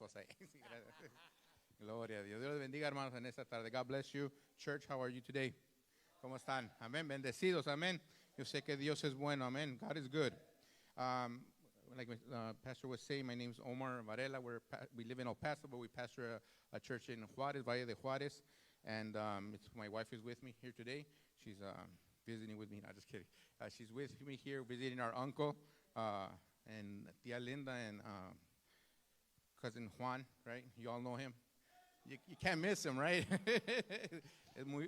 esposa ahí. Sí, gracias. Gloria a Dios. Dios les bendiga, hermanos, en esta tarde. God bless you. Church, how are you today? ¿Cómo están? Amén. Bendecidos. Amén. Yo sé que Dios es bueno. Amén. God is good. Like Pastor was saying, my name is Omar Varela. We live in El Paso, but we pastor a church in Juarez, Valle de Juarez. And my wife is with me here today. She's visiting with me. No, just kidding. She's with me here visiting our uncle and Tia Linda and cousin Juan, right? You all know him. You can't miss him, right? Es muy,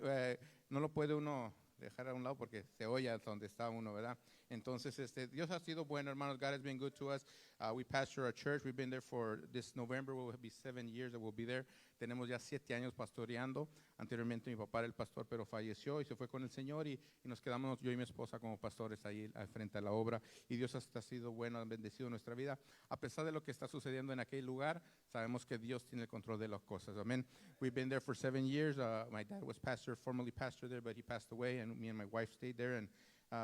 no lo puede uno dejar a un lado porque se oye hasta donde está uno, ¿verdad? Entonces, Dios ha sido bueno, hermanos. God has been good to us. We pastor a church. We've been there for this November. Will be 7 years that we'll be there. Tenemos ya 7 años pastoreando. Anteriormente mi papá era el pastor, pero falleció y se fue con el Señor y nos quedamos yo y mi esposa como pastores ahí al frente a la obra. Y Dios ha sido bueno, ha bendecido nuestra vida. A pesar de lo que está sucediendo en aquel lugar, sabemos que Dios tiene el control de las cosas. Amén. We've been there for 7 years. My dad was formerly pastor there, but he passed away, and me and my wife stayed there. And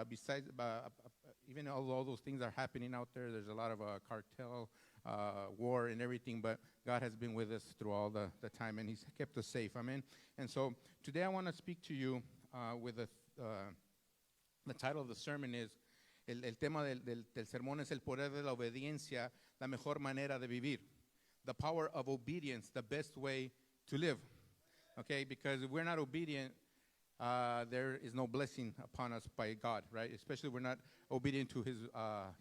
besides, even all those things are happening out there, there's a lot of cartel, war and everything, but God has been with us through all the time, and He's kept us safe. Amen. And so today I want to speak to you with the title of the sermon is, el tema del sermón es el poder de la obediencia, la mejor manera de vivir. The power of obedience, the best way to live. Okay, because if we're not obedient, there is no blessing upon us by God, right? Especially if we're not obedient to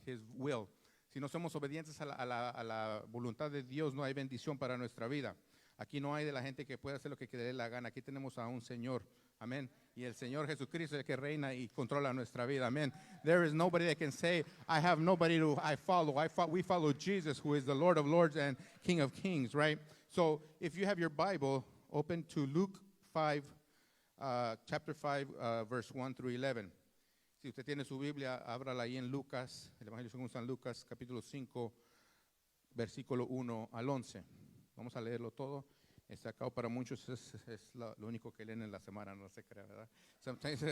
His will. Si no somos obedientes a la voluntad de Dios, no hay bendición para nuestra vida. Aquí no hay de la gente que pueda hacer lo que le dé la gana. Aquí tenemos a un Señor. Amén. Y el Señor Jesucristo es el que reina y controla nuestra vida. Amén. There is nobody that can say, I have nobody I follow. We follow Jesus, who is the Lord of Lords and King of Kings, right? So if you have your Bible, open to Luke 5, chapter 5, verse 1 through 11. Si usted tiene su Biblia, ábrala ahí en Lucas, el Evangelio según San Lucas, capítulo 5, versículo 1 al 11. Vamos a leerlo todo. Acá para muchos es lo único que leen en la semana, no se crea, ¿verdad? Sometimes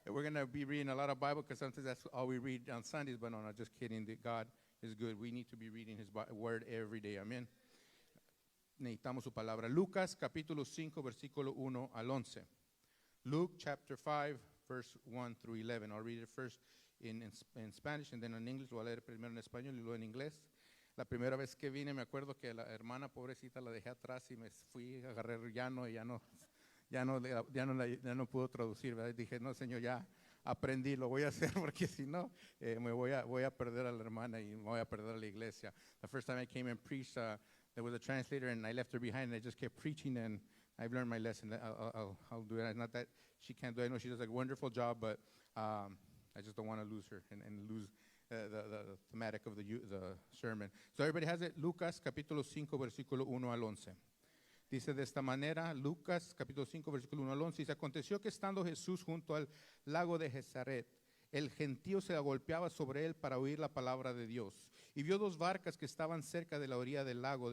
we're going to be reading a lot of Bible because sometimes that's all we read on Sundays, but no, just kidding. God is good. We need to be reading His word every day. Amén. Necesitamos su palabra. Lucas, capítulo 5, versículo 1 al 11. Luke, chapter 5, verse 1 through 11. I'll read it first in Spanish and then in English. Voy a leer primero en español y luego en inglés. La primera vez que vine me acuerdo que la hermana pobrecita la dejé atrás y me fui, agarré llano y ya no pudo traducir, ¿verdad? Dije, no, Señor, ya aprendí, lo voy a hacer porque si no me voy a perder a la hermana y me voy a perder a la iglesia. The first time I came and preached, there was a translator and I left her behind and I just kept preaching and I've learned my lesson. I'll do it. It's not that she can't do it. I know she does a wonderful job, but I just don't want to lose her and lose the thematic of the sermon. So everybody has it. Lucas capítulo 5, versículo 1 al 11. Dice de esta manera, Lucas capítulo 5, versículo 1 al 11. Dice, aconteció que estando Jesús junto al lago de Genesaret, el gentío se agolpeaba sobre él para oír la palabra de Dios. Y vio 2 barcas que estaban cerca de la orilla del lago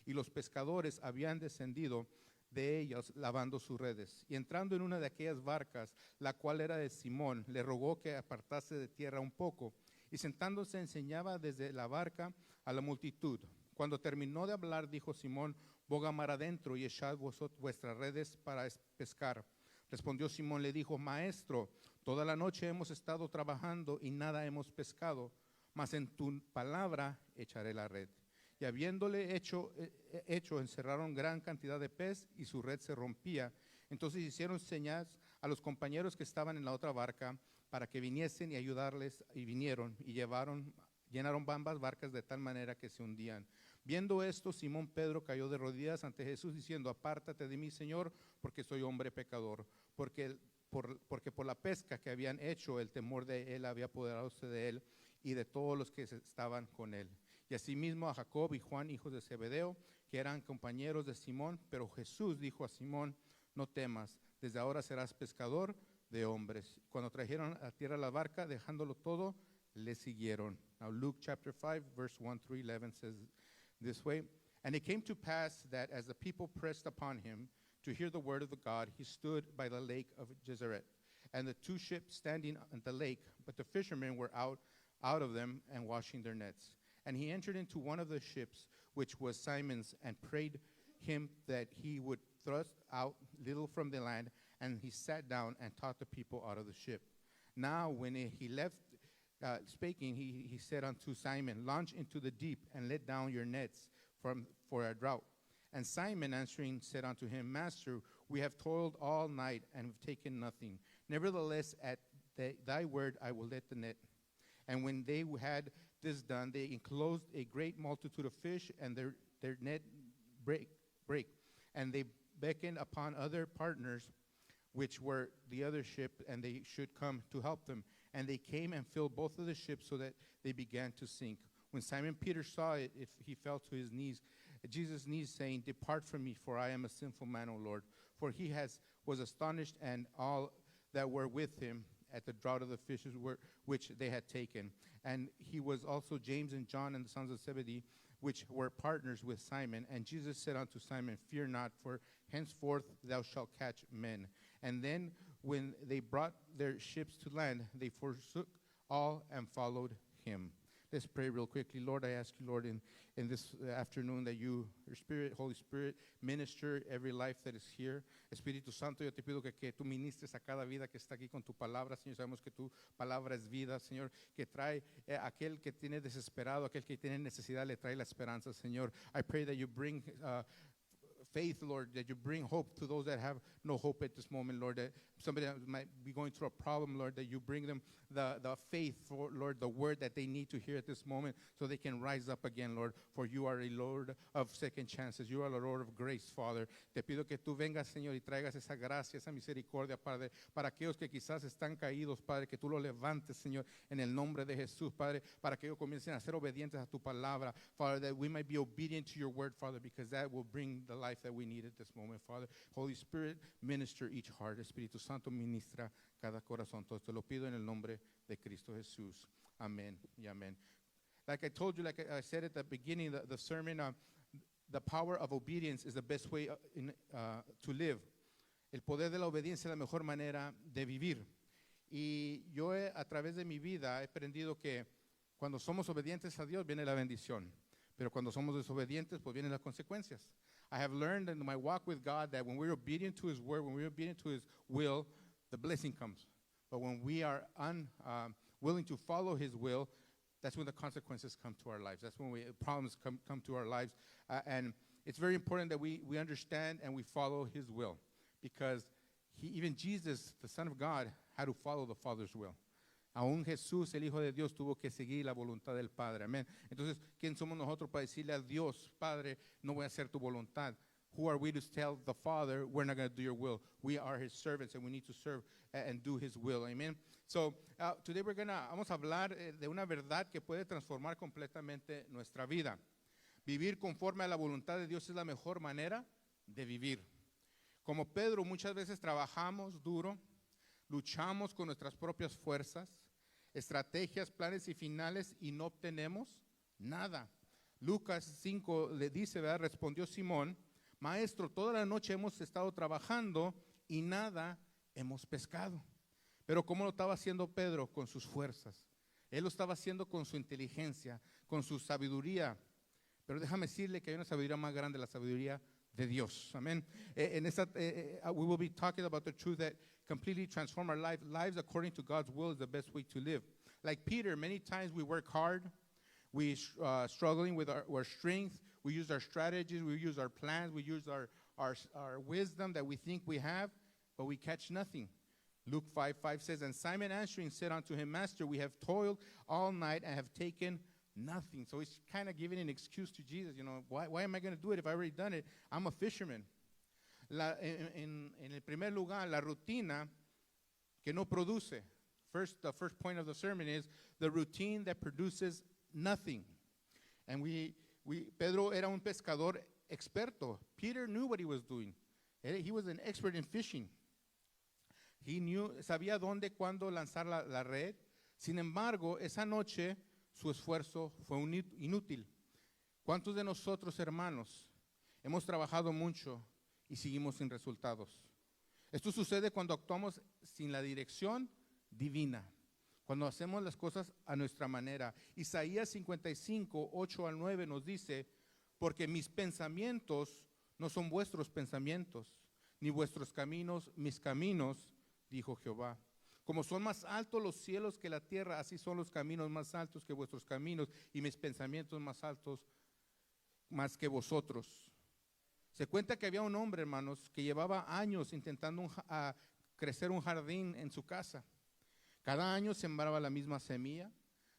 y los pescadores habían descendido de ellas lavando sus redes. Y entrando en una de aquellas barcas, la cual era de Simón, le rogó que apartase de tierra un poco. Y sentándose enseñaba desde la barca a la multitud. Cuando terminó de hablar, dijo Simón, boga mar adentro y echad vuestras redes para pescar. Respondió Simón, le dijo, Maestro, toda la noche hemos estado trabajando y nada hemos pescado, mas en tu palabra echaré la red. Y habiéndole hecho, encerraron gran cantidad de pez y su red se rompía. Entonces hicieron señas a los compañeros que estaban en la otra barca para que viniesen y ayudarles, y vinieron y llenaron ambas barcas de tal manera que se hundían. Viendo esto, Simón Pedro cayó de rodillas ante Jesús diciendo, apártate de mí, Señor, porque soy hombre pecador. Porque por la pesca que habían hecho, el temor de él había apoderándose de él y de todos los que estaban con él. Y asimismo a Jacob y Juan, hijos de Zebedeo, que eran compañeros de Simón. Pero Jesús dijo a Simón, no temas, desde ahora serás pescador de hombres. Cuando trajeron a tierra la barca, dejándolo todo, le siguieron. Now Luke chapter 5, verse 1 through 11 says this way, and it came to pass that as the people pressed upon him to hear the word of the God, he stood by the lake of Gennesaret, and the 2 ships standing on the lake, but the fishermen were out of them and washing their nets. And he entered into one of the ships, which was Simon's, and prayed him that he would thrust out little from the land. And he sat down and taught the people out of the ship. Now when he left speaking, he said unto Simon, launch into the deep and let down your nets for a drought. And Simon answering said unto him, Master, we have toiled all night and have taken nothing. Nevertheless, at thy word I will let the net. And when they had this done, they enclosed a great multitude of fish, and their net break. And they beckoned upon other partners, which were the other ship, and they should come to help them. And they came and filled both of the ships, so that they began to sink. When Simon Peter saw it, he fell to his knees, at Jesus' knees, saying, Depart from me, for I am a sinful man, O Lord. For he was astonished, and all that were with him, at the draught of the fishes which they had taken. And he was also James and John and the sons of Zebedee, which were partners with Simon. And Jesus said unto Simon, Fear not, for henceforth thou shalt catch men. And then when they brought their ships to land, they forsook all and followed him. Let's pray real quickly. Lord, I ask you, Lord, in this afternoon that you, your Spirit, Holy Spirit, minister every life that is here. Espíritu Santo, yo te pido que tú ministres a cada vida que está aquí con tu palabra, Señor. Sabemos que tu palabra es vida, Señor, que trae aquel que tiene desesperado, aquel que tiene necesidad, le trae la esperanza, Señor. I pray that you bring faith, Lord, that you bring hope to those that have no hope at this moment, Lord, that somebody that might be going through a problem, Lord, that you bring them the faith, for, Lord, the word that they need to hear at this moment so they can rise up again, Lord, for you are a Lord of second chances. You are a Lord of grace, Father. Te pido que tú vengas, Señor, y traigas esa gracia, esa misericordia, Padre, para aquellos que quizás están caídos, Padre, que tú los levantes, Señor, en el nombre de Jesús, Padre, para que ellos comiencen a ser obedientes a tu palabra, Father, that we might be obedient to your word, Father, because that will bring the life that we need at this moment, Father. Holy Spirit, minister each heart. Espíritu Santo, ministra cada corazón. Todo te lo pido en el nombre de Cristo Jesús. Amén y amén. Like I told you, like I said at the beginning, the sermon, the power of obedience is the best way to live. El poder de la obediencia es la mejor manera de vivir. Y yo a través de mi vida he aprendido que cuando somos obedientes a Dios viene la bendición. Pero cuando somos desobedientes, pues vienen las consecuencias. I have learned in my walk with God that when we're obedient to His word, when we're obedient to His will, the blessing comes. But when we are unwilling to follow His will, that's when the consequences come to our lives. That's when problems come to our lives. And it's very important that we understand and we follow His will. Because even Jesus, the Son of God, had to follow the Father's will. Aún Jesús, el Hijo de Dios, tuvo que seguir la voluntad del Padre. Amén. Entonces, ¿quién somos nosotros para decirle a Dios, Padre, no voy a hacer tu voluntad? Who are we to tell the Father, we're not going to do your will? We are His servants, and we need to serve and do His will. Amen. So, today vamos a hablar de una verdad que puede transformar completamente nuestra vida. Vivir conforme a la voluntad de Dios es la mejor manera de vivir. Como Pedro, muchas veces trabajamos duro, luchamos con nuestras propias fuerzas, estrategias, planes y finales y no obtenemos nada. Lucas 5 le dice, ¿verdad? Respondió Simón, Maestro, toda la noche hemos estado trabajando y nada hemos pescado. Pero ¿cómo lo estaba haciendo Pedro? Con sus fuerzas. Él lo estaba haciendo con su inteligencia, con su sabiduría. Pero déjame decirle que hay una sabiduría más grande, la sabiduría de Dios. Amén. We will be talking about the truth that completely transform our life. Lives according to God's will is the best way to live. Like Peter, many times we work hard. We struggling with our strength. We use our strategies. We use our plans. We use our wisdom that we think we have, but we catch nothing. Luke 5:5 says, And Simon answering said unto him, Master, we have toiled all night and have taken nothing. So he's kind of giving an excuse to Jesus. You know, why am I going to do it if I've already done it? I'm a fisherman. En el primer lugar, la rutina que no produce. The first point of the sermon is the routine that produces nothing. And Pedro era un pescador experto. Peter knew what he was doing. He was an expert in fishing. Sabía dónde, cuándo lanzar la red. Sin embargo, esa noche su esfuerzo fue inútil. ¿Cuántos de nosotros, hermanos, hemos trabajado mucho y seguimos sin resultados? Esto sucede cuando actuamos sin la dirección divina, cuando hacemos las cosas a nuestra manera. Isaías 55, 8 al 9 nos dice, porque mis pensamientos no son vuestros pensamientos, ni vuestros caminos mis caminos, dijo Jehová. Como son más altos los cielos que la tierra, así son los caminos más altos que vuestros caminos y mis pensamientos más altos más que vosotros. Se cuenta que había un hombre, hermanos, que llevaba años intentando crecer un jardín en su casa. Cada año sembraba la misma semilla,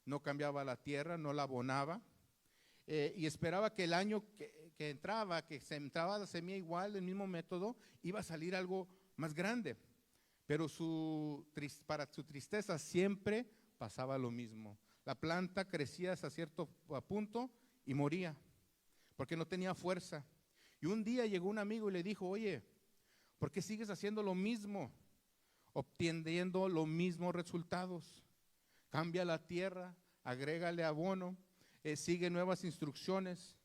no cambiaba la tierra, no la abonaba, y esperaba que el año que entraba la semilla igual, el mismo método, iba a salir algo más grande. Pero para su tristeza siempre pasaba lo mismo. La planta crecía hasta cierto punto y moría, porque no tenía fuerza. Y un día llegó un amigo y le dijo, oye, ¿por qué sigues haciendo lo mismo? Obteniendo los mismos resultados. Cambia la tierra, agrégale abono, sigue nuevas instrucciones.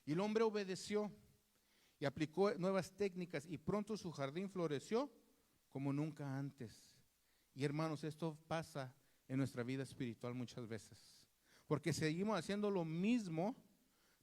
Y el hombre obedeció y aplicó nuevas técnicas y pronto su jardín floreció como nunca antes. Y hermanos, esto pasa en nuestra vida espiritual muchas veces, porque seguimos haciendo lo mismo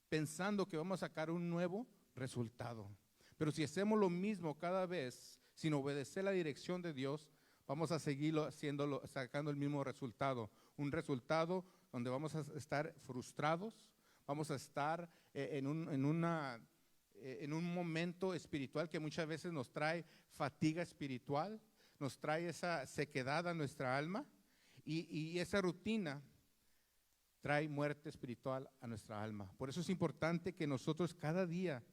pensando que vamos a sacar un nuevo resultado. Pero si hacemos lo mismo cada vez sin obedecer la dirección de Dios, vamos a seguirlo haciéndolo, sacando el mismo resultado, un resultado donde vamos a estar frustrados, vamos a estar en un momento espiritual que muchas veces nos trae fatiga espiritual, nos trae esa sequedad a nuestra alma y esa rutina trae muerte espiritual a nuestra alma. Por eso es importante que nosotros cada día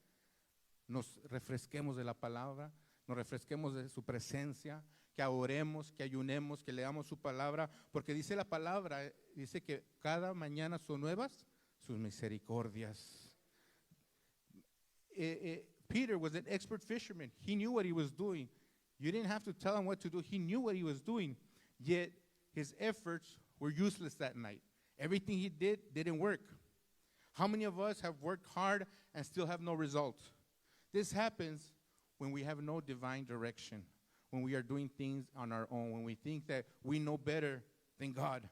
nos refresquemos de la palabra, nos refresquemos de su presencia, que oremos, que ayunemos, que leamos su palabra, porque dice la palabra, dice que cada mañana son nuevas sus misericordias. Peter was an expert fisherman. He knew what he was doing. You didn't have to tell him what to do. He knew what he was doing, yet his efforts were useless that night. Everything he did didn't work. How many of us have worked hard and still have no result? This happens when we have no divine direction, when we are doing things on our own, when we think that we know better than God.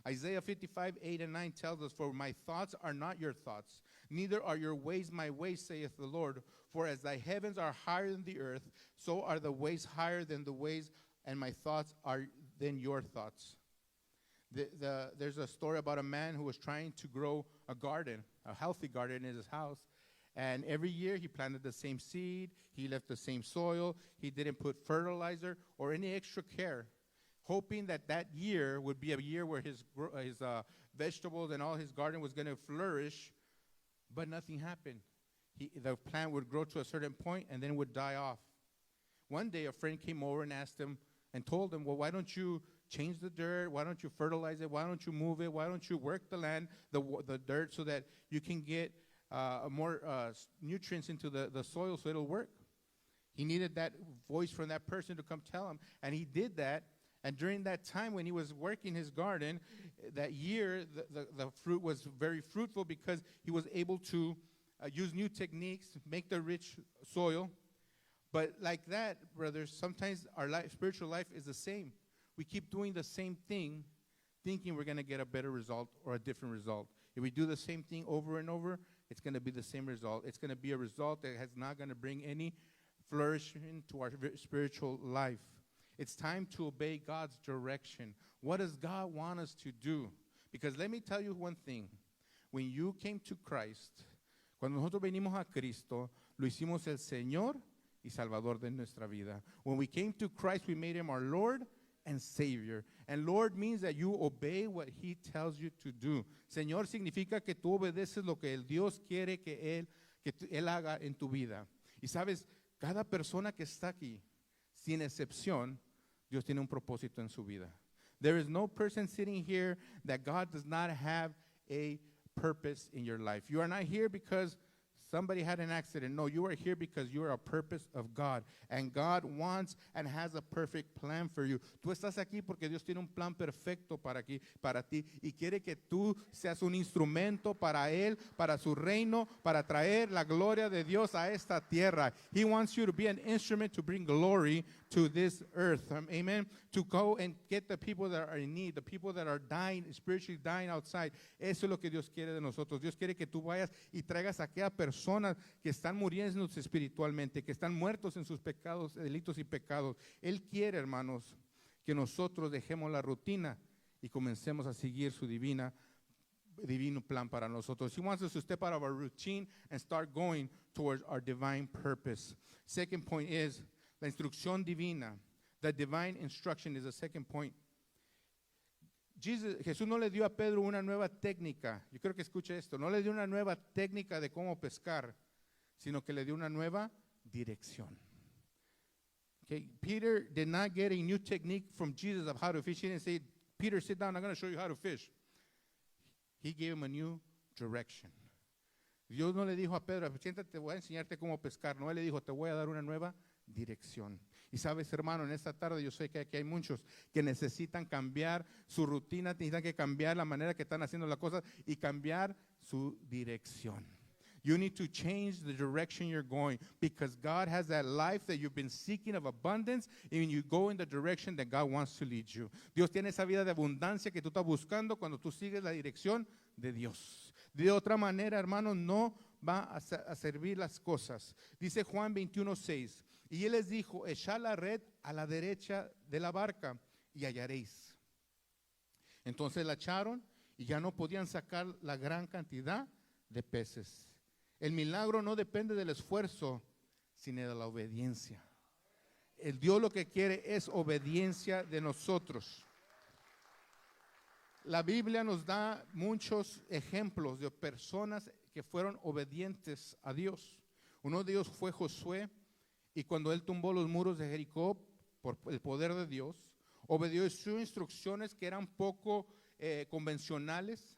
Isaiah 55:8-9 tells us, for my thoughts are not your thoughts, neither are your ways my ways, saith the Lord. For as thy heavens are higher than the earth, so are the ways higher than the ways, and my thoughts are than your thoughts. There's a story about a man who was trying to grow a garden, a healthy garden in his house. And every year he planted the same seed, he left the same soil, he didn't put fertilizer or any extra care, hoping that that year would be a year where his vegetables and all his garden was going to flourish, but nothing happened. The plant would grow to a certain point and then would die off. One day a friend came over and asked him and told him, well, why don't you change the dirt? Why don't you fertilize it? Why don't you move it? Why don't you work the land, the dirt, so that you can get more nutrients into the soil so it'll work? He needed that voice from that person to come tell him, and he did that. And during that time when he was working his garden, that year, the fruit was very fruitful because he was able to use new techniques, make the rich soil. But like that, brothers, sometimes our spiritual life is the same. We keep doing the same thing, thinking we're going to get a better result or a different result. If we do the same thing over and over, it's going to be the same result. It's going to be a result that is not going to bring any flourishing to our spiritual life. It's time to obey God's direction. What does God want us to do? Because let me tell you one thing. When you came to Christ, cuando nosotros venimos a Cristo, lo hicimos el Señor y Salvador de nuestra vida. When we came to Christ, we made him our Lord and Savior. And Lord means that you obey what he tells you to do. Señor significa que tú obedeces lo que el Dios quiere que él haga en tu vida. Y sabes, cada persona que está aquí, sin excepción, Dios tiene un propósito en su vida. There is no person sitting here that God does not have a purpose in your life. You are not here because somebody had an accident. No, you are here because you are a purpose of God. And God wants and has a perfect plan for you. Tú estás aquí porque Dios tiene un plan perfecto para ti. Y quiere que tú seas un instrumento para Él, para su reino, para traer la gloria de Dios a esta tierra. He wants you to be an instrument to bring glory to this earth. Amen. To go and get the people that are in need, the people that are dying, spiritually dying outside. Eso es lo que Dios quiere de nosotros. Dios quiere que tú vayas y traigas a aquellas personas que están muriendo espiritualmente, que están muertos en sus pecados, delitos y pecados. Él quiere, hermanos, que nosotros dejemos la rutina y comencemos a seguir su divino plan para nosotros. He wants us to step out of our routine and start going towards our divine purpose. Second point is la instrucción divina. The divine instruction is the second point. Jesús no le dio a Pedro una nueva técnica. Yo creo que escuche esto. No le dio una nueva técnica de cómo pescar, sino que le dio una nueva dirección. Okay, Peter did not get a new technique from Jesus of how to fish. He didn't say, Peter, sit down, I'm going to show you how to fish. He gave him a new direction. Dios no le dijo a Pedro, siéntate, voy a enseñarte cómo pescar. No, él le dijo, te voy a dar una nueva dirección. Y sabes, hermano, en esta tarde yo sé que aquí hay muchos que necesitan cambiar su rutina, necesitan que cambiar la manera que están haciendo las cosas y cambiar su dirección. You need to change the direction you're going because God has that life that you've been seeking of abundance and you go in the direction that God wants to lead you. Dios tiene esa vida de abundancia que tú estás buscando cuando tú sigues la dirección de Dios. De otra manera, hermano, no va a servir las cosas. Dice Juan 21:6, y él les dijo, echad la red a la derecha de la barca y hallaréis. Entonces la echaron y ya no podían sacar la gran cantidad de peces. El milagro no depende del esfuerzo, sino de la obediencia. El Dios lo que quiere es obediencia de nosotros. La Biblia nos da muchos ejemplos de personas que fueron obedientes a Dios. Uno de ellos fue Josué, y cuando él tumbó los muros de Jericó por el poder de Dios, obedeció instrucciones que eran poco convencionales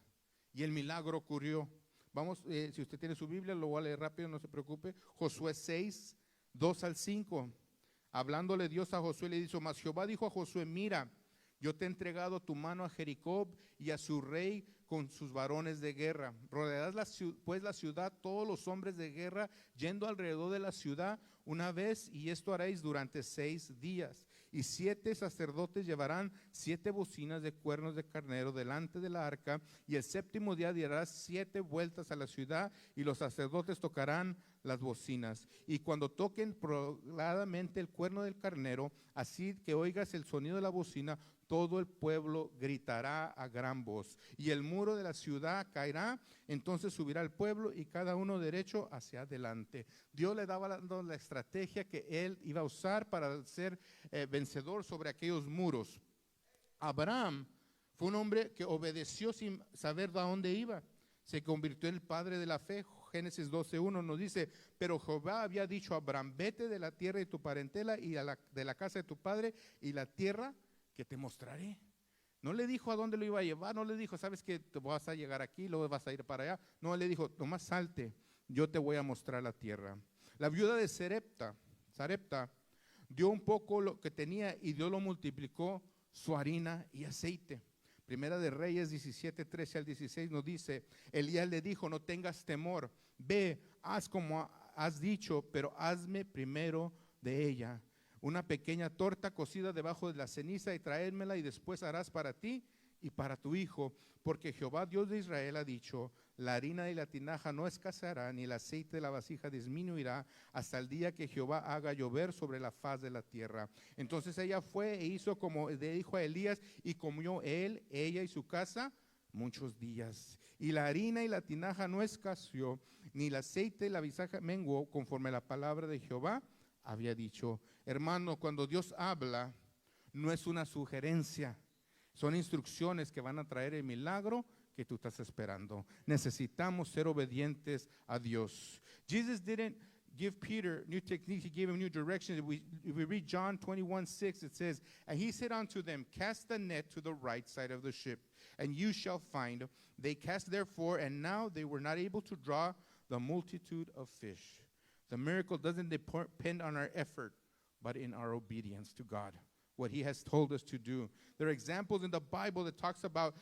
y el milagro ocurrió. Vamos, si usted tiene su Biblia, lo voy a leer rápido, no se preocupe. Josué 6, 2 al 5. Hablándole Dios a Josué, le dijo, mas Jehová dijo a Josué, mira, yo te he entregado tu mano a Jericó y a su rey con sus varones de guerra. Rodearás pues la ciudad, todos los hombres de guerra, yendo alrededor de la ciudad una vez, y esto haréis durante 6 días. Y 7 sacerdotes llevarán 7 bocinas de cuernos de carnero delante de la arca, y el 7º día darás 7 vueltas a la ciudad, y los sacerdotes tocarán las bocinas. Y cuando toquen prolongadamente el cuerno del carnero, así que oigas el sonido de la bocina, todo el pueblo gritará a gran voz, y el muro de la ciudad caerá. Entonces subirá el pueblo y cada uno derecho hacia adelante. Dios le daba la estrategia que él iba a usar para ser vencedor sobre aquellos muros. Abraham fue un hombre que obedeció sin saber a dónde iba. Se convirtió en el padre de la fe. Génesis 12:1 nos dice, pero Jehová había dicho a Abraham, vete de la tierra de tu parentela y de la casa de tu padre, y la tierra que te mostraré. No le dijo a dónde lo iba a llevar, no le dijo, sabes que te vas a llegar aquí, luego vas a ir para allá. No, le dijo, nomás salte, yo te voy a mostrar la tierra. La viuda de Sarepta dio un poco lo que tenía y Dios lo multiplicó, su harina y aceite. Primera de Reyes 17, 13 al 16 nos dice, Elías le dijo, no tengas temor, ve, haz como has dicho, pero hazme primero de ella una pequeña torta cocida debajo de la ceniza y traérmela, y después harás para ti y para tu hijo, porque Jehová Dios de Israel ha dicho, la harina y la tinaja no escaseará, ni el aceite de la vasija disminuirá, hasta el día que Jehová haga llover sobre la faz de la tierra. Entonces ella fue e hizo como le dijo a Elías, y comió él, ella y su casa muchos días. Y la harina y la tinaja no escaseó, ni el aceite y la vasija menguó, conforme a la palabra de Jehová había dicho. Hermano, cuando Dios habla, no es una sugerencia, son instrucciones que van a traer el milagro que tú estás esperando. Necesitamos ser obedientes a Dios. Jesus didn't give Peter new techniques, he gave him new directions. If we read John 21:6, it says, and he said unto them, cast the net to the right side of the ship, and you shall find. They cast therefore, and now they were not able to draw the multitude of fish. The miracle doesn't depend on our effort, but in our obedience to God, what he has told us to do. There are examples in the Bible that talks about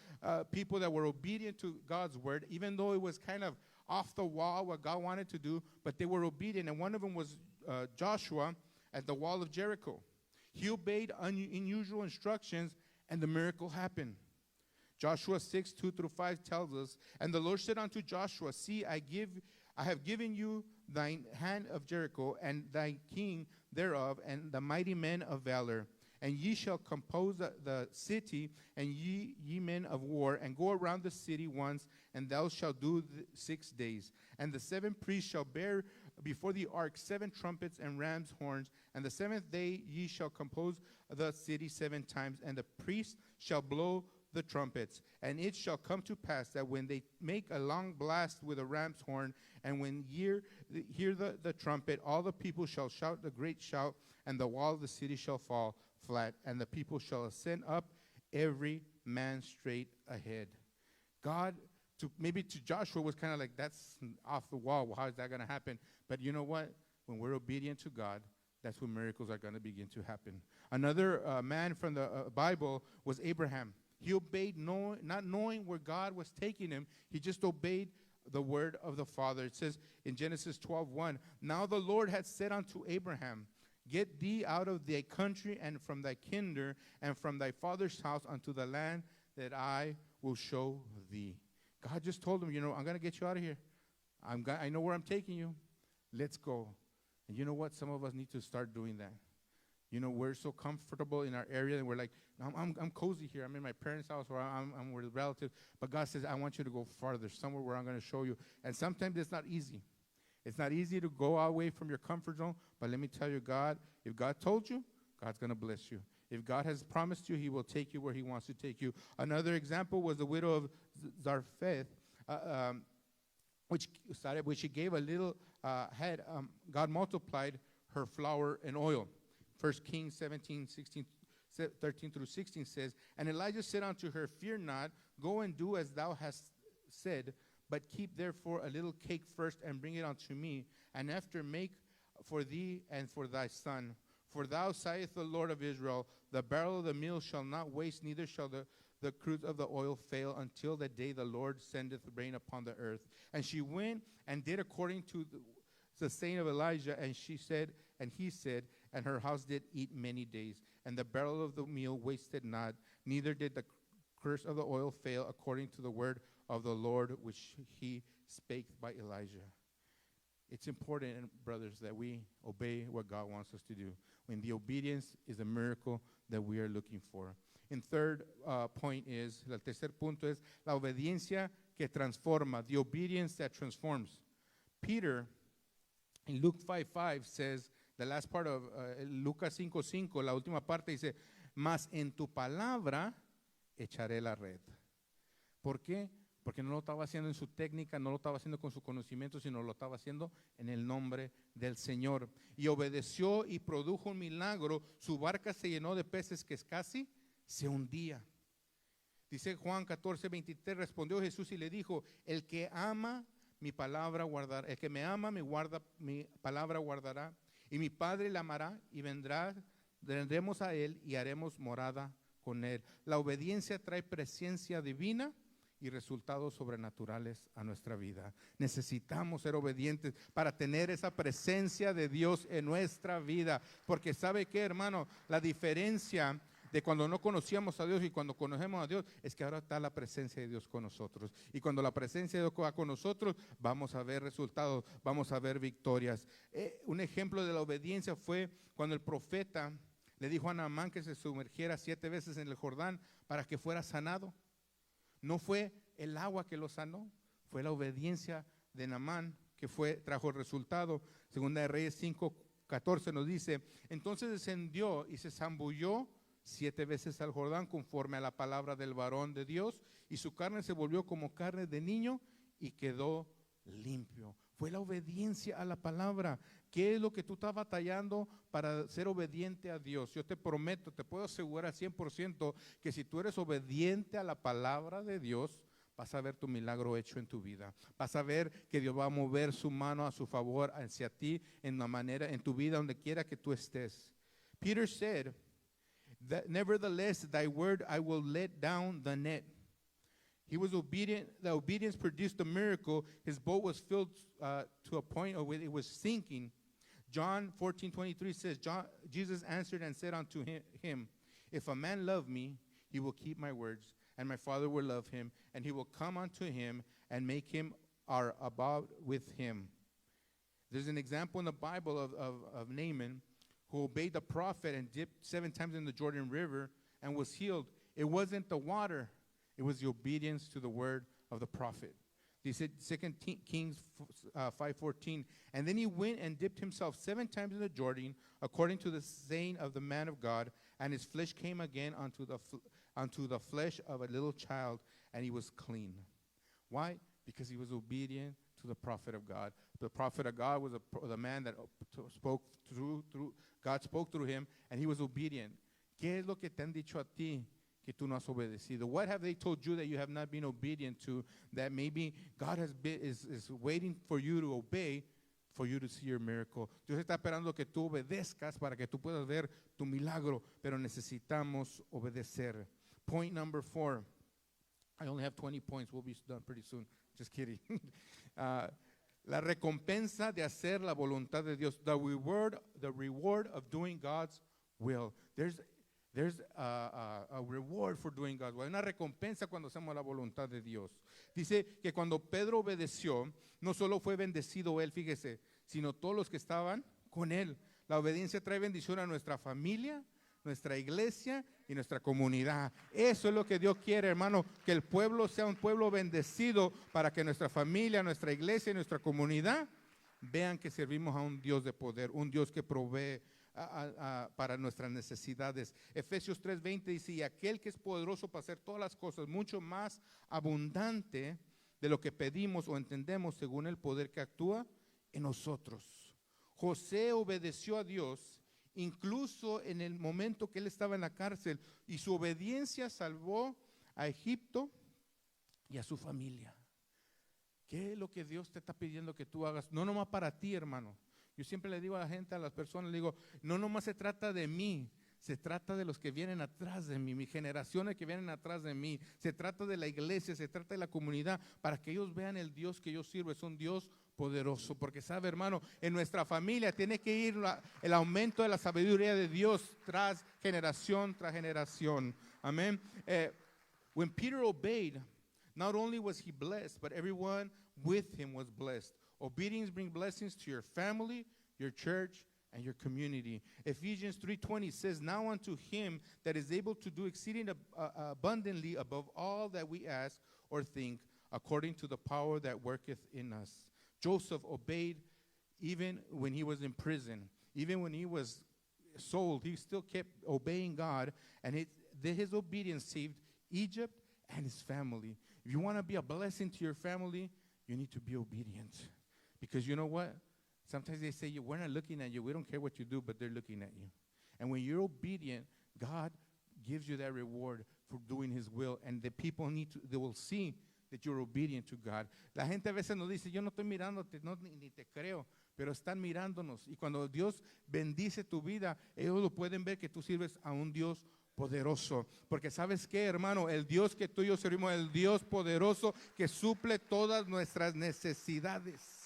people that were obedient to God's word, even though it was kind of off the wall what God wanted to do, but they were obedient. And one of them was Joshua at the wall of Jericho. He obeyed unusual instructions, and the miracle happened. Joshua 6:2-5 tells us, and the Lord said unto Joshua, see, I have given you thine hand of Jericho, and thy king thereof, and the mighty men of valor. And ye shall compose the city, and ye men of war, and go around the city once, and thou shalt do 6 days. And the 7 priests shall bear before the ark 7 trumpets and ram's horns. And the 7th day ye shall compose the city 7 times, and the priests shall blow the trumpets. And it shall come to pass that when they make a long blast with a ram's horn, and when ye hear the trumpet, all the people shall shout the great shout, and the wall of the city shall fall flat, and the people shall ascend up, every man straight ahead. God, maybe to Joshua, was kind of like, that's off the wall. Well, how is that going to happen? But you know what? When we're obedient to God, that's when miracles are going to begin to happen. Another man from the Bible was Abraham. He obeyed, not knowing where God was taking him. He just obeyed the word of the Father. It says in Genesis 12:1, now the Lord had said unto Abraham, get thee out of thy country and from thy kindred and from thy father's house unto the land that I will show thee. God just told him, I'm going to get you out of here. I know where I'm taking you. Let's go. And you know what? Some of us need to start doing that. We're so comfortable in our area, and we're like, I'm cozy here. I'm in my parents' house, or I'm with relatives. But God says, I want you to go farther, somewhere where I'm going to show you. And sometimes it's not easy. It's not easy to go away from your comfort zone, but let me tell you, if God told you, God's going to bless you. If God has promised you, he will take you where he wants to take you. Another example was the widow of Zarephath, which she gave a little head. God multiplied her flour and oil. 1 Kings 13-16 says, and Elijah said unto her, fear not, go and do as thou hast said, but keep therefore a little cake first, and bring it unto me, and after make for thee and for thy son. For thou, saith the Lord of Israel, the barrel of the meal shall not waste, neither shall the cruse of the oil fail, until the day the Lord sendeth rain upon the earth. And she went and did according to the saying of Elijah, and he said, and her house did eat many days. And the barrel of the meal wasted not, neither did the cruse of the oil fail, according to the word of the Lord, which he spake by Elijah. It's important, brothers, that we obey what God wants us to do. When the obedience is a miracle that we are looking for. And third point is, el tercer punto es la obediencia que transforma, the obedience that transforms. Peter, in Luke 5:5 says, the last part of Lucas 5:5, la última parte dice, mas en tu palabra echaré la red. ¿Por qué? Porque no lo estaba haciendo en su técnica, no lo estaba haciendo con su conocimiento, sino lo estaba haciendo en el nombre del Señor. Y obedeció y produjo un milagro. Su barca se llenó de peces que casi se hundía. Dice Juan 14:23, respondió Jesús y le dijo, el que ama mi palabra guardará, el que me ama mi palabra guardará, y mi Padre le amará, y vendremos a él y haremos morada con él. La obediencia trae presencia divina y resultados sobrenaturales a nuestra vida. Necesitamos ser obedientes para tener esa presencia de Dios en nuestra vida, porque ¿sabe qué, hermano? La diferencia de cuando no conocíamos a Dios y cuando conocemos a Dios es que ahora está la presencia de Dios con nosotros, y cuando la presencia de Dios va con nosotros vamos a ver resultados, vamos a ver victorias. Un ejemplo de la obediencia fue cuando el profeta le dijo a Naamán que se sumergiera 7 veces en el Jordán para que fuera sanado. No fue el agua que lo sanó, fue la obediencia de Naamán que trajo el resultado. Segunda de Reyes 5:14 nos dice, entonces descendió y se zambulló 7 veces al Jordán conforme a la palabra del varón de Dios, y su carne se volvió como carne de niño y quedó limpio. Fue la obediencia a la palabra. ¿Qué es lo que tú estás batallando para ser obediente a Dios? Yo te prometo, te puedo asegurar 100% que si tú eres obediente a la palabra de Dios, vas a ver tu milagro hecho en tu vida. Vas a ver que Dios va a mover su mano a su favor hacia ti en tu vida, donde quiera que tú estés. Peter said, nevertheless, thy word I will let down the net. He was obedient. The obedience produced a miracle. His boat was filled to a point where it was sinking. John 14:23 says, Jesus answered and said unto him, if a man love me, he will keep my words, and my Father will love him, and he will come unto him and make him our abode with him. There's an example in the Bible of Naaman, who obeyed the prophet and dipped 7 times in the Jordan River and was healed. It wasn't the water, it was the obedience to the word of the prophet. He said 2 Kings 5:14, and then he went and dipped himself 7 times in the Jordan, according to the saying of the man of God, and his flesh came again unto the flesh of a little child, and he was clean. Why? Because he was obedient to the prophet of God. The prophet of God was the man that spoke through God spoke through him, and he was obedient. ¿Qué es lo que te han dicho a ti que tú no has obedecido? What have they told you that you have not been obedient to, that maybe God is waiting for you to obey, for you to see your miracle? Dios está esperando que tú obedezcas para que tú puedas ver tu milagro, pero necesitamos obedecer. Point number 4. I only have 20 points. We'll be done pretty soon. Just kidding. La recompensa de hacer la voluntad de Dios. The reward of doing God's will. There's a reward for doing God's will. Hay una recompensa cuando hacemos la voluntad de Dios. Dice que cuando Pedro obedeció, no solo fue bendecido él, fíjese, sino todos los que estaban con él. La obediencia trae bendición a nuestra familia, nuestra iglesia y nuestra comunidad. Eso es lo que Dios quiere, hermano, que el pueblo sea un pueblo bendecido, para que nuestra familia, nuestra iglesia y nuestra comunidad vean que servimos a un Dios de poder, un Dios que provee para nuestras necesidades. Efesios 3:20 dice, y aquel que es poderoso para hacer todas las cosas mucho más abundante de lo que pedimos o entendemos, según el poder que actúa en nosotros. José obedeció a Dios incluso en el momento que él estaba en la cárcel, y su obediencia salvó a Egipto y a su familia. ¿Qué es lo que Dios te está pidiendo que tú hagas? No nomás para ti, hermano. Yo siempre le digo a la gente, a las personas, le digo, no nomás se trata de mí, se trata de los que vienen atrás de mí, mis generaciones que vienen atrás de mí. Se trata de la iglesia, se trata de la comunidad, para que ellos vean el Dios que yo sirvo. Es un Dios poderoso, porque sabe, hermano, en nuestra familia tiene que ir el aumento de la sabiduría de Dios tras generación. Amén. When Peter obeyed, not only was he blessed, but everyone with him was blessed. Obedience brings blessings to your family, your church, and your community. Ephesians 3:20 says, now unto him that is able to do exceeding abundantly above all that we ask or think, according to the power that worketh in us. Joseph obeyed even when he was in prison. Even when he was sold, he still kept obeying God, and his obedience saved Egypt and his family. If you want to be a blessing to your family, you need to be obedient. Because you know what? Sometimes they say, we're not looking at you. We don't care what you do, but they're looking at you. And when you're obedient, God gives you that reward for doing his will. And the people they will see that you're obedient to God. La gente a veces nos dice, yo no estoy mirándote, ni te creo, pero están mirándonos. Y cuando Dios bendice tu vida, ellos lo pueden ver que tú sirves a un Dios poderoso. Porque ¿sabes qué, hermano? El Dios que tú y yo servimos, el Dios poderoso que suple todas nuestras necesidades.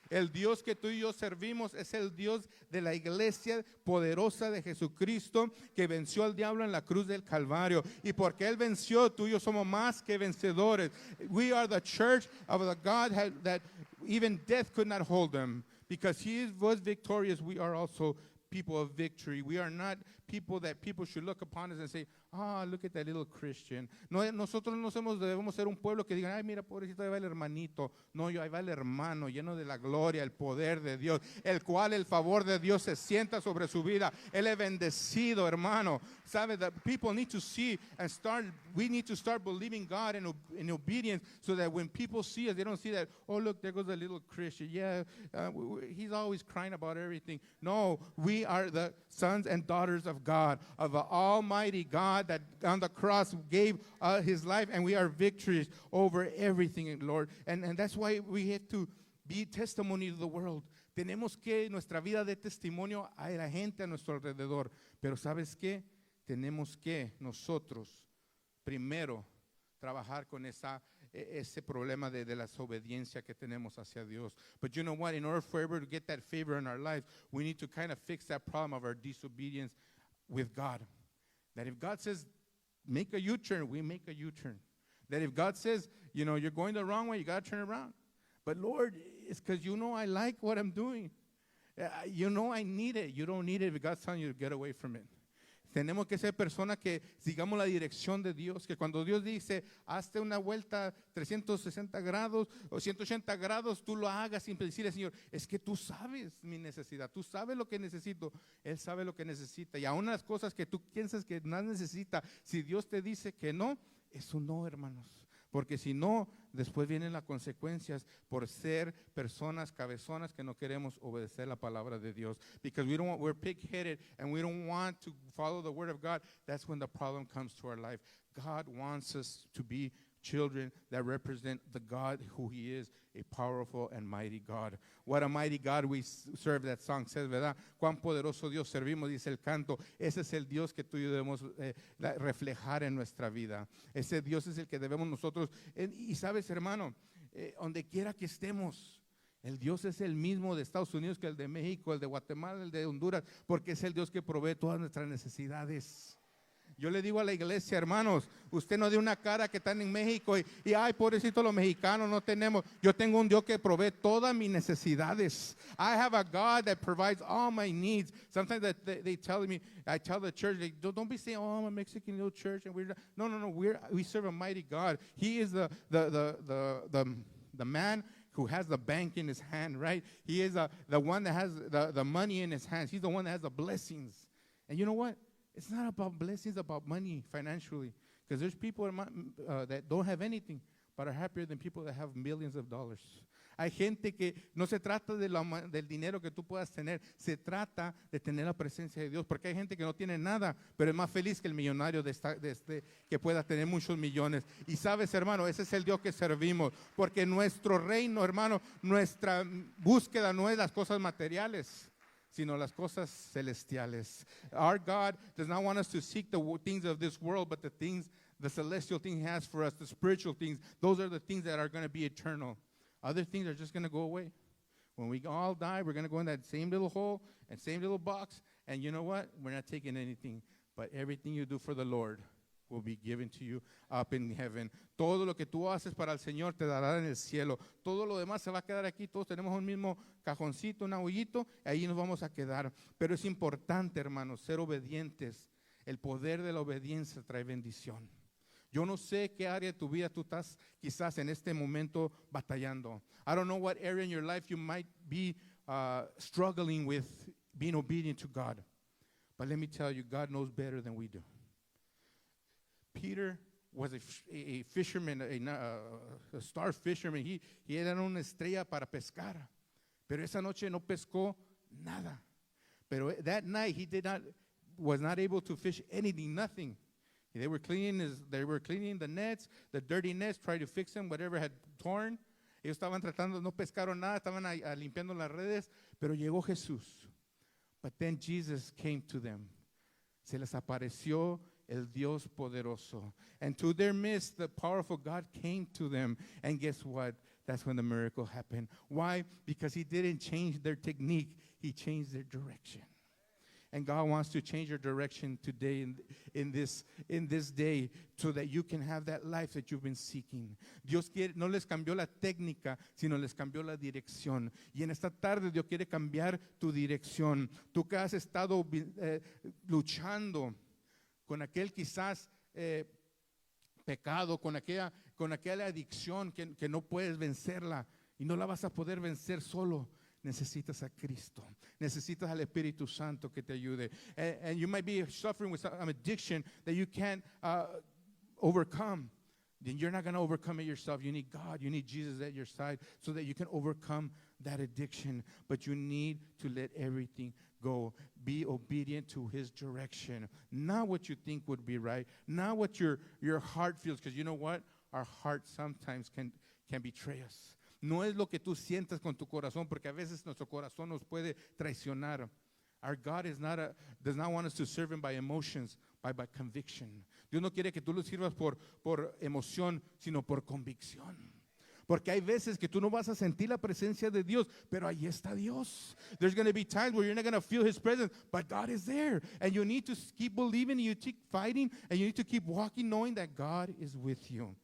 El Dios que tú y yo servimos es el Dios de la iglesia poderosa de Jesucristo, que venció al diablo en la cruz del Calvario. Y porque Él venció, tú y yo somos más que vencedores. We are the church of the God that even death could not hold him. Because He was victorious, we are also people of victory. We are not people that people should look upon us and say, look at that little Christian. No, nosotros no debemos ser un pueblo que digan, ay, mira, pobrecito, ahí va el hermanito. No, ahí va el hermano lleno de la gloria, el poder de Dios, el cual el favor de Dios se sienta sobre su vida. Él es bendecido, hermano. Sabe, that people need to see we need to start believing God in obedience, so that when people see us, they don't see that, oh, look, there goes a little Christian. Yeah, he's always crying about everything. No, we are the sons and daughters of God, of the Almighty God that on the cross gave his life, and we are victorious over everything, Lord. And that's why we have to be testimony to the world. Tenemos que nuestra vida de testimonio a la gente a nuestro alrededor. Pero ¿sabes qué? Tenemos que nosotros primero trabajar con esa ese problema de la desobediencia que tenemos hacia Dios. But you know what? In order for ever to get that favor in our life, we need to kind of fix that problem of our disobedience with God. That if God says, make a U-turn, we make a U-turn. That if God says, you know, you're going the wrong way, you got to turn around. But Lord, it's because you know I like what I'm doing. You know I need it. You don't need it if God's telling you to get away from it. Tenemos que ser personas que sigamos la dirección de Dios, que cuando Dios dice, hazte una vuelta 360 grados o 180 grados, tú lo hagas sin decirle, Señor, es que tú sabes mi necesidad, tú sabes lo que necesito, Él sabe lo que necesita. Y aún las cosas que tú piensas que no necesita, si Dios te dice que no, eso no, hermanos. Porque si no, después vienen las consecuencias por ser personas cabezonas que no queremos obedecer la palabra de Dios. Because we're pig-headed and we don't want to follow the word of God. That's when the problem comes to our life. God wants us to be children that represent the God who He is, a powerful and mighty God. What a mighty God we serve, that song says, ¿verdad? Cuán poderoso Dios servimos, dice el canto. Ese es el Dios que tú y yo debemos reflejar en nuestra vida. Ese Dios es el que debemos nosotros. Y sabes, hermano, donde quiera que estemos, el Dios es el mismo de Estados Unidos que el de México, el de Guatemala, el de Honduras, porque es el Dios que provee todas nuestras necesidades. Yo le digo a la iglesia, hermanos, usted no dé una cara que están en México y ay, pobrecito los mexicanos, no tenemos. Yo tengo un Dios que provee todas mis necesidades. I have a God that provides all my needs. Sometimes they tell me, I tell the church, don't be saying, oh, I'm a Mexican little church. And no, we serve a mighty God. He is the man who has the bank in his hand, right? He is the one that has the money in his hands. He's the one that has the blessings. And you know what? It's not about blessings, about money financially. Because there's people that don't have anything, but are happier than people that have millions of dollars. Hay gente que no se trata del dinero que tú puedas tener, se trata de tener la presencia de Dios. Porque hay gente que no tiene nada, pero es más feliz que el millonario que pueda tener muchos millones. Y sabes, hermano, ese es el Dios que servimos. Porque nuestro reino, hermano, nuestra búsqueda no es las cosas materiales, sino las cosas celestiales. Our God does not want us to seek the things of this world, but the celestial thing He has for us, the spiritual things. Those are the things that are going to be eternal. Other things are just going to go away. When we all die, we're going to go in that same little hole and same little box. And you know what? We're not taking anything. But everything you do for the Lord will be given to you up in heaven. Todo lo que tú haces para el Señor te dará en el cielo. Todo lo demás se va a quedar aquí. Todos tenemos un mismo cajoncito, un agullito, y ahí nos vamos a quedar. Pero es importante, hermanos, ser obedientes. El poder de la obediencia trae bendición. Yo no sé qué área de tu vida tú estás quizás en este momento batallando. I don't know what area in your life you might be struggling with being obedient to God. But let me tell you, God knows better than we do. Peter was a fisherman, a star fisherman. He era una estrella para pescar. Pero esa noche no pescó nada. Pero that night he was not able to fish anything, nothing. They were cleaning the nets, the dirty nets, trying to fix them, whatever had torn. Ellos estaban tratando, no pescaron nada, estaban limpiando las redes, pero llegó Jesús. But then Jesus came to them. Se les apareció el Dios poderoso. And to their midst, the powerful God came to them. And guess what? That's when the miracle happened. Why? Because He didn't change their technique. He changed their direction. And God wants to change your direction today in this day so that you can have that life that you've been seeking. Dios no les cambió la técnica, sino les cambió la dirección. Y en esta tarde Dios quiere cambiar tu dirección. Tú que has estado luchando con aquel quizás pecado, con aquella adicción que no puedes vencerla y no la vas a poder vencer solo. Necesitas a Cristo. Necesitas al Espíritu Santo que te ayude. And you might be suffering with some addiction that you can't overcome. Then you're not going to overcome it yourself. You need God. You need Jesus at your side so that you can overcome that addiction. But you need to let everything go. Be obedient to His direction. Not what you think would be right. Not what your heart feels. Because you know what? Our heart sometimes can betray us. No es lo que tú sientas con tu corazón, porque a veces nuestro corazón nos puede traicionar. Our God does not want us to serve Him by emotions, but by conviction. Dios no quiere que tú lo sirvas por emoción, sino por convicción. Porque hay veces que tú no vas a sentir la presencia de Dios, pero ahí está Dios. There's going to be times where you're not going to feel His presence, but God is there. And you need to keep believing, you keep fighting, and you need to keep walking knowing that God is with you.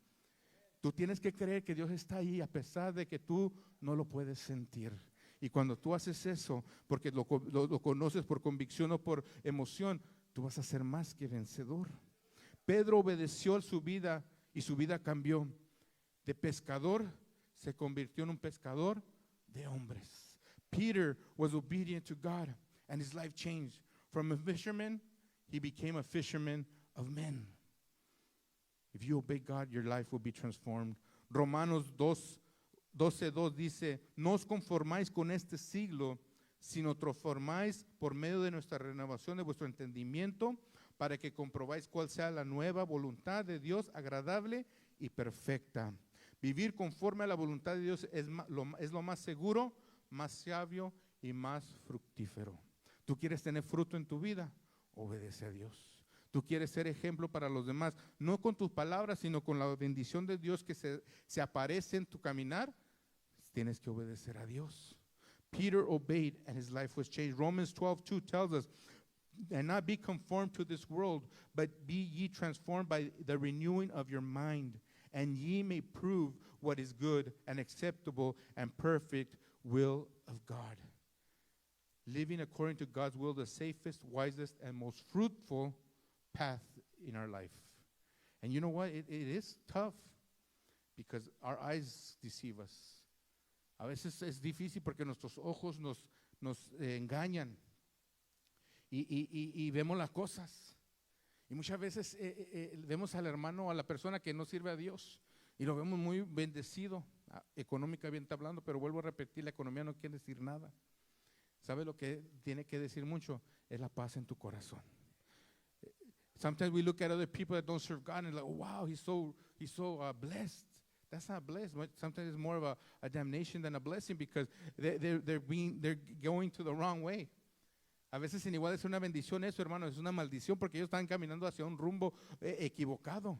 Tú tienes que creer que Dios está ahí a pesar de que tú no lo puedes sentir. Y cuando tú haces eso, porque lo conoces por convicción o por emoción, tú vas a ser más que vencedor. Pedro obedeció a su vida y su vida cambió. De pescador se convirtió en un pescador de hombres. Peter was obedient to God and his life changed. From a fisherman, he became a fisherman of men. If you obey God, your life will be transformed. Romanos 12:2 dice, no os conformáis con este siglo, sino transformáis por medio de nuestra renovación de vuestro entendimiento, para que comprobáis cuál sea la nueva voluntad de Dios, agradable y perfecta. Vivir conforme a la voluntad de Dios es lo más seguro, más sabio y más fructífero. ¿Tú quieres tener fruto en tu vida? Obedece a Dios. Tú quieres ser ejemplo para los demás, no con tus palabras, sino con la bendición de Dios que se aparece en tu caminar. Tienes que obedecer a Dios. Peter obeyed and his life was changed. Romans 12:2 tells us, and not be conformed to this world, but be ye transformed by the renewing of your mind, and ye may prove what is good and acceptable and perfect will of God. Living according to God's will, the safest, wisest, and most fruitful path in our life. And you know what? It is tough because our eyes deceive us. A veces es difícil porque nuestros ojos nos engañan y vemos las cosas. Y muchas veces vemos al hermano o a la persona que no sirve a Dios y lo vemos muy bendecido, económicamente hablando, pero vuelvo a repetir, la economía no quiere decir nada. ¿Sabe lo que tiene que decir mucho? Es la paz en tu corazón. Sometimes we look at other people that don't serve God and like, oh, wow, he's so blessed. That's not blessed. Sometimes it's more of a damnation than a blessing because they're going to the wrong way. A veces en igual es una bendición eso, hermano, es una maldición porque ellos están caminando hacia un rumbo equivocado.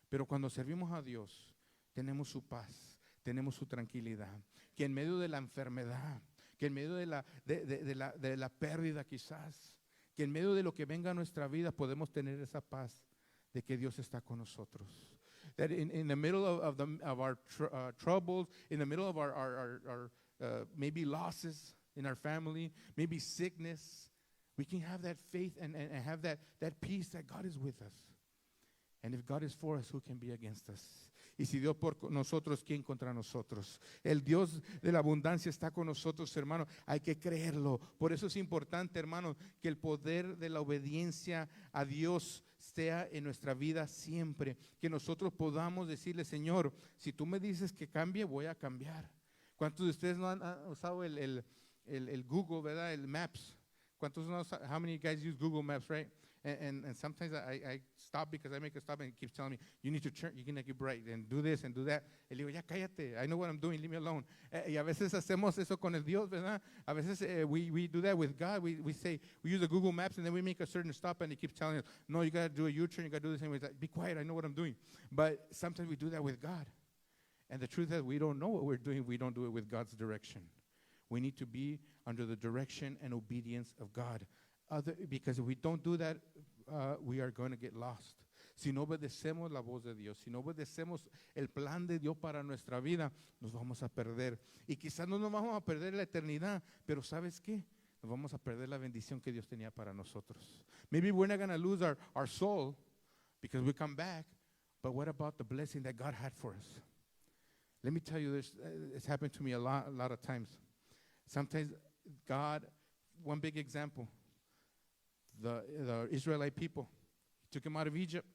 Pero cuando servimos a Dios, tenemos su paz, tenemos su tranquilidad, que en medio de la enfermedad, que en medio de la pérdida quizás, que en medio de lo que venga a nuestra vida podemos tener esa paz de que Dios está con nosotros. That in the middle of our troubles, in the middle of our maybe losses in our family, maybe sickness, we can have that faith and have that peace that God is with us. And if God is for us, who can be against us? Y si Dios por nosotros, ¿quién contra nosotros? El Dios de la abundancia está con nosotros, hermano. Hay que creerlo. Por eso es importante, hermano, que el poder de la obediencia a Dios sea en nuestra vida siempre. Que nosotros podamos decirle, Señor, si tú me dices que cambie, voy a cambiar. ¿Cuántos de ustedes no han usado el Google, verdad? El Maps. ¿Cuántos no? How many guys use Google Maps, right? And sometimes I stop because I make a stop and it keeps telling me, you need to turn, you can make it bright and do this and do that. Y le digo, ya cállate, I know what I'm doing, leave me alone. Y a veces hacemos eso con el Dios, ¿verdad? A veces we do that with God. We use the Google Maps and then we make a certain stop and it keeps telling us, no, you got to do a U-turn, you got to do this. And we're like, be quiet, I know what I'm doing. But sometimes we do that with God. And the truth is we don't know what we're doing. We don't do it with God's direction. We need to be under the direction and obedience of God. Because if we don't do that, we are going to get lost. Si no obedecemos la voz de Dios, si no obedecemos el plan de Dios para nuestra vida, nos vamos a perder. Y quizás no nos vamos a perder la eternidad, pero ¿sabes qué? Nos vamos a perder la bendición que Dios tenía para nosotros. Maybe we're not going to lose our soul because we come back, but what about the blessing that God had for us? Let me tell you this, it's happened to me a lot of times. Sometimes God, one big example, the Israelite people, he took them out of Egypt.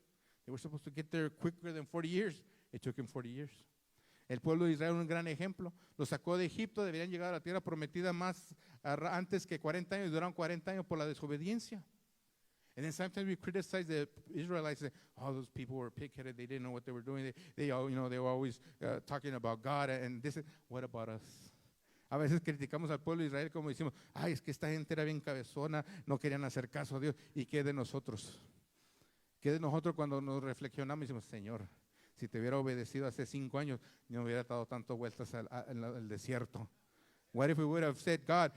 They were supposed to get there quicker than 40 years. It took him 40 years. El pueblo de Israel, un gran ejemplo, los sacó de Egipto, deberían llegar a la tierra prometida más antes que 40 años, duraron 40 años por la desobediencia. And then sometimes we criticize the Israelites, say, oh, those people were pig-headed, they didn't know what they were doing, they were always talking about God, and this is, what about us? A veces criticamos al pueblo de Israel como decimos, ay, es que esta gente era bien cabezona, no querían hacer caso a Dios. ¿Y qué de nosotros? ¿Qué de nosotros cuando nos reflexionamos y decimos, Señor, si te hubiera obedecido hace 5 años, no hubiera dado tantas vueltas al desierto? What if we would have said, God,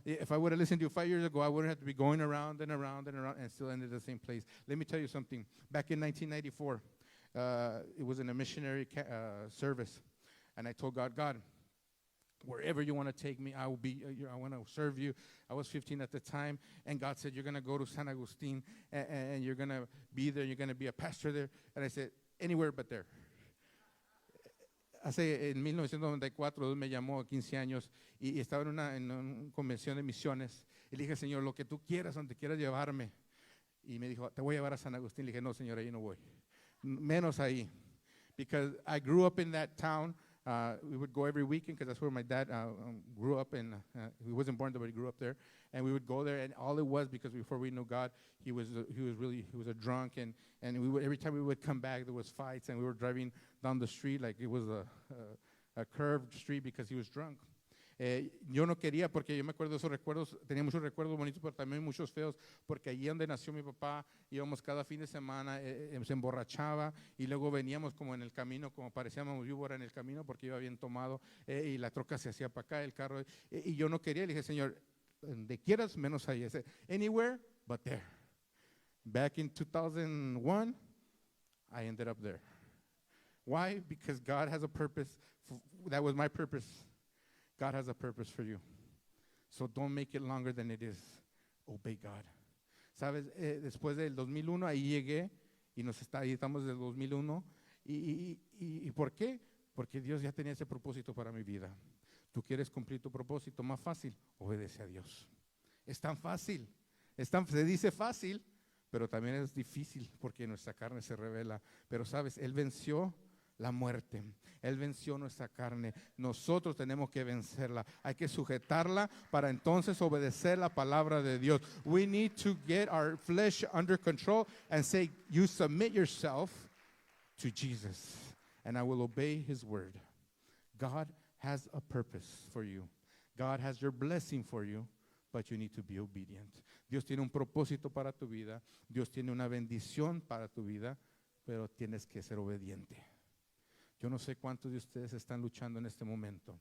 if I would have listened to you 5 years ago, I wouldn't have to be going around and around and around and still ended the same place. Let me tell you something. Back in 1994, it was in a missionary service, and I told God, God, wherever you want to take me, I will be. I want to serve you. I was 15 at the time, and God said, you're going to go to San Agustin, and you're going to be there. You're going to be a pastor there. And I said, anywhere but there. En 1994, Dios me llamó a 15 años y estaba en una convención de misiones. Y le dije, Señor, lo que tú quieras, donde quieras llevarme. Y me dijo, te voy a llevar a San Agustín. Le dije, no, Señor, ahí no voy. Menos ahí. Because I grew up in that town. We would go every weekend because that's where my dad grew up. He wasn't born there, but he grew up there. And we would go there, and all it was because before we knew God, he was a drunk, and every time we would come back, there was fights, and we were driving down the street like it was a curved street because he was drunk. Yo no quería, porque yo me acuerdo de esos recuerdos, tenía muchos recuerdos bonitos, pero también muchos feos, porque allí donde nació mi papá, íbamos cada fin de semana, se emborrachaba, y luego veníamos como en el camino, como parecíamos víbora en el camino, porque iba bien tomado, y la troca se hacía para acá, el carro, y yo no quería, le dije, Señor, donde quieras, menos ahí. I said, anywhere but there. Back in 2001, I ended up there. Why? Because God has a purpose. That was my purpose. God has a purpose for you. So don't make it longer than it is. Obey God. Sabes, después del 2001 ahí llegué y ahí estamos desde el 2001. ¿Y por qué? Porque Dios ya tenía ese propósito para mi vida. Tú quieres cumplir tu propósito más fácil, obedece a Dios. Es tan fácil. Se dice fácil, pero también es difícil porque nuestra carne se revela. Pero sabes, Él venció la muerte. Él venció nuestra carne. Nosotros tenemos que vencerla. Hay que sujetarla para entonces obedecer la palabra de Dios. We need to get our flesh under control and say, you submit yourself to Jesus and I will obey His word. God has a purpose for you. God has your blessing for you, but you need to be obedient. Dios tiene un propósito para tu vida. Dios tiene una bendición para tu vida, pero tienes que ser obediente. Yo no sé cuántos de ustedes están luchando en este momento,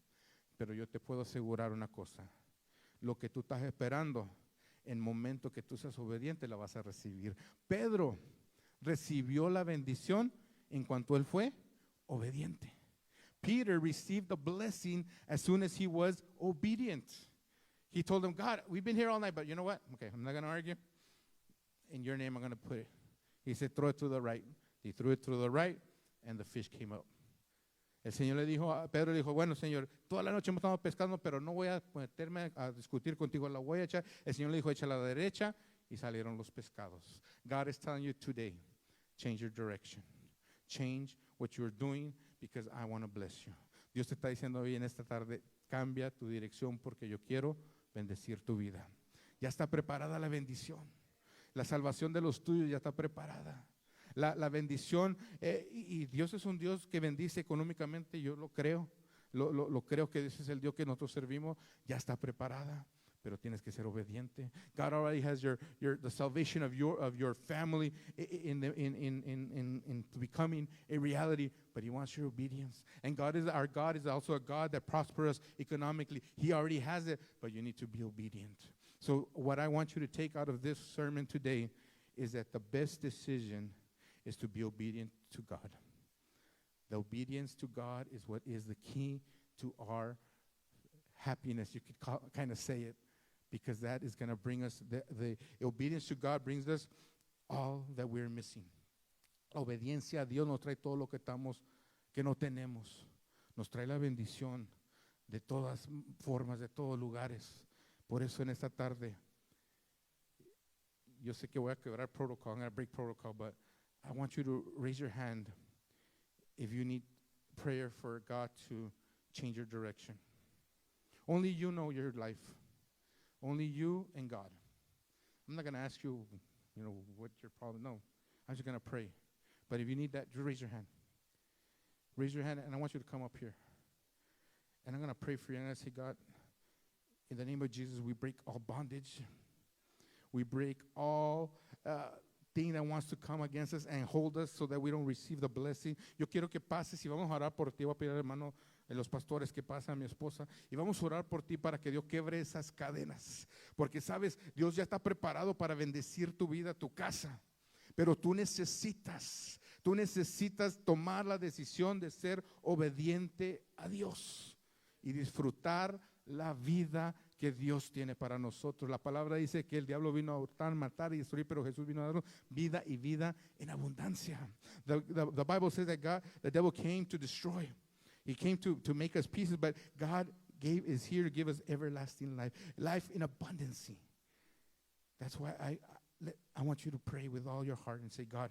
pero yo te puedo asegurar una cosa. Lo que tú estás esperando, en el momento que tú seas obediente, la vas a recibir. Pedro recibió la bendición en cuanto él fue obediente. Peter received the blessing as soon as he was obedient. He told them, God, we've been here all night, but you know what? Okay, I'm not going to argue. In your name, I'm going to put it. He said, throw it to the right. He threw it to the right, and the fish came up. El Señor le dijo, Pedro le dijo, bueno, Señor, toda la noche hemos estado pescando, pero no voy a meterme a discutir contigo, la voy a echar. El Señor le dijo, echa a la derecha, y salieron los pescados. God is telling you today, change your direction. Change what you're doing, because I want to bless you. Dios te está diciendo hoy en esta tarde, cambia tu dirección porque yo quiero bendecir tu vida. Ya está preparada la bendición. La salvación de los tuyos ya está preparada. La bendición, y Dios es un Dios que bendice económicamente, yo lo creo. Lo creo que ese es el Dios que nosotros servimos, ya está preparada. Pero tienes que ser obediente. God already has the salvation of your family in becoming a reality, but He wants your obedience. And our God is also a God that prospers economically. He already has it, but you need to be obedient. So what I want you to take out of this sermon today is that the best decision is to be obedient to God. The obedience to God is what is the key to our happiness. You could kind of say it. Because that is going to bring us, the obedience to God brings us all that we're missing. La obediencia a Dios nos trae todo lo que no tenemos. Nos trae la bendición de todas formas, de todos lugares. Por eso en esta tarde, yo sé que voy a quebrar protocol, I'm going to break protocol, but I want you to raise your hand if you need prayer for God to change your direction. Only you know your life. Only you and God. I'm not going to ask you, what your problem. No, I'm just going to pray. But if you need that, just raise your hand. Raise your hand, and I want you to come up here. And I'm going to pray for you. And I say, God, in the name of Jesus, we break all bondage. We break all thing that wants to come against us and hold us so that we don't receive the blessing. Yo quiero que pases y vamos a orar por ti. Voy a pedir al hermano de los pastores que pasan, a mi esposa, y vamos a orar por ti para que Dios quiebre esas cadenas. Porque sabes, Dios ya está preparado para bendecir tu vida, tu casa. Pero tú necesitas tomar la decisión de ser obediente a Dios y disfrutar la vida que Dios tiene para nosotros. La palabra dice que el diablo vino a hurtar, matar y destruir, pero Jesús vino a darnos vida y vida en abundancia. The Bible says that the devil came to destroy. He came to make us pieces, but God is here to give us everlasting life, life in abundance. That's why I want you to pray with all your heart and say, God,